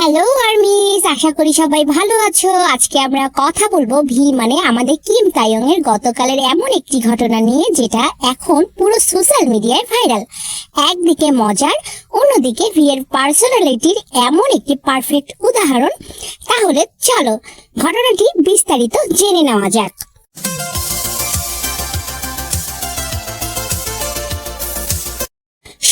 Hello armies, আশা করি সবাই ভালো আছো। আজকে আমরা কথা বলবো ভি মানে আমাদের কিম তাইয়ং এর গতকালের এমন একটি ঘটনা নিয়ে যেটা এখন পুরো সোশ্যাল মিডিয়ায় ভাইরাল। একদিকে মজার, অন্যদিকে ভি এর পার্সোনালিটির এমন একটি পারফেক্ট উদাহরণ। তাহলে চলো ঘটনাটি বিস্তারিত জেনে নেওয়া যাক।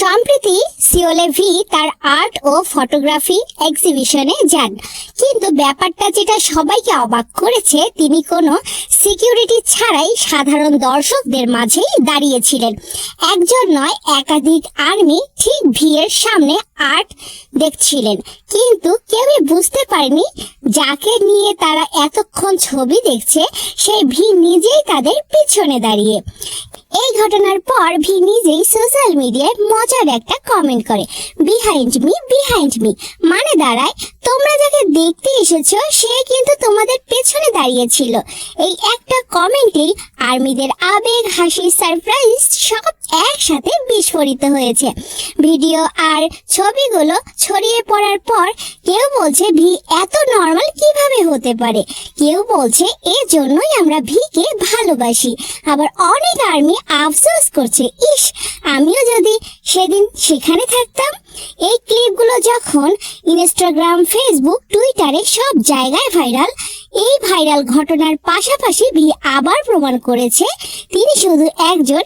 সম্প্রতি সিওলে ভি তার আর্ট ও ফটোগ্রাফি এক্সিবিশনে যান, কিন্তু ব্যাপারটা যেটা সবাইকে অবাক করেছে, তিনি কোনো সিকিউরিটি ছাড়াই সাধারণ দর্শকদের মাঝেই দাঁড়িয়েছিলেন। একজন নয়, একাধিক আর্মি ঠিক ভি এর সামনে আর্ট দেখছিলেন, কিন্তু কেউই বুঝতে পারেনি যাকে নিয়ে তারা এতক্ষণ ছবি দেখছে সেই ভি নিজেই তাদের পিছনে দাঁড়িয়ে। এই ঘটনার পর ভি নিজেই সোশ্যাল মিডিয়ায় মজার একটা কমেন্ট করে, বিহাইন্ড মি, মানে দাঁড়ায় তোমরা যাকে দেখতে এসেছো সে কিন্তু তোমাদের পেছনে দাঁড়িয়েছিল। এই একটা কমেন্টেই আর্মিদের আবেগ, হাসি, সারপ্রাইজ সব একসাথে বিস্ফোরিত হয়েছে। ভিডিও আর ছবিগুলো ছড়িয়ে পড়ার পর কেউ বলছে ভি এত নর্মাল কিভাবে হতে পারে, কেউ বলছে এর জন্যই আমরা ভিকে ভালোবাসি। আবার অনেক আর্মি আফসোস করছে, ইস আমিও যদি সেদিন সেখানে থাকতাম। এই ক্লিপগুলো যখন ইনস্টাগ্রাম, ফেসবুক, টুইটারে সব জায়গায় ভাইরাল, এই ভাইরাল ঘটনার পাশাপাশি ভি আবার প্রমাণ করেছে তিনি শুধু একজন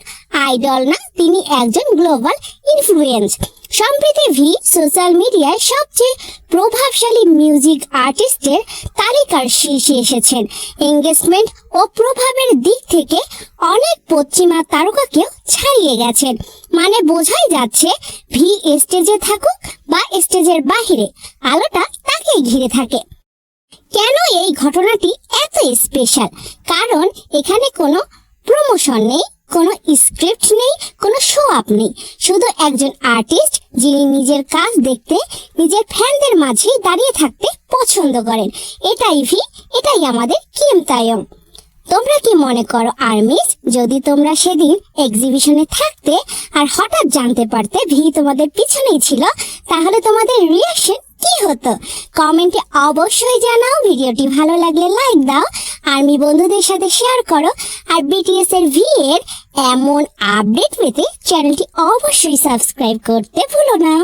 আইডল না, তিনি একজন গ্লোবাল ইনফ্লুয়েন্স। সম্প্রতি ভি সোশ্যাল মিডিয়ায় সবচেয়ে প্রভাবশালী মিউজিক আর্টিস্টের তালিকার শীর্ষে এসেছেন। এঙ্গেজমেন্ট ও প্রভাবের দিক থেকে অনেক পশ্চিমা তারকাকেও ছাড়িয়ে গেছেন। মানে বোঝাই যাচ্ছে ভি স্টেজে থাকুক বা স্টেজের বাহিরে, আলোটা তাকেই ঘিরে থাকে। কেন এই ঘটনাটি এত স্পেশাল? কারণ এখানে কোনো প্রমোশন নেই, কোনো স্ক্রিপ্ট নেই, কোনো শো আপ নেই, শুধু একজন আর্টিস্ট যিনি নিজের কাজ দেখতে নিজের ফ্যানদের মাঝেই দাঁড়িয়ে থাকতে পছন্দ করেন। এটাই ভি, এটাই আমাদের কিম তাইয়ং। তোমরা কি মনে করো আর্মিস, যদি তোমরা সেদিন এক্সিবিশনে থাকতে আর হঠাৎ জানতে পারতে ভি তোমাদের পিছনেই ছিল, তাহলে তোমাদের রিয়াকশন কি হতো? কমেন্টে অবশ্যই জানাও। ভিডিওটি ভালো লাগলে লাইক দাও, আর্মি বন্ধুদের সাথে শেয়ার করো, আর বিটিএস এর ভি এর এমন আপডেট পেতে চ্যানেলটি অবশ্যই সাবস্ক্রাইব করতে ভুলো না।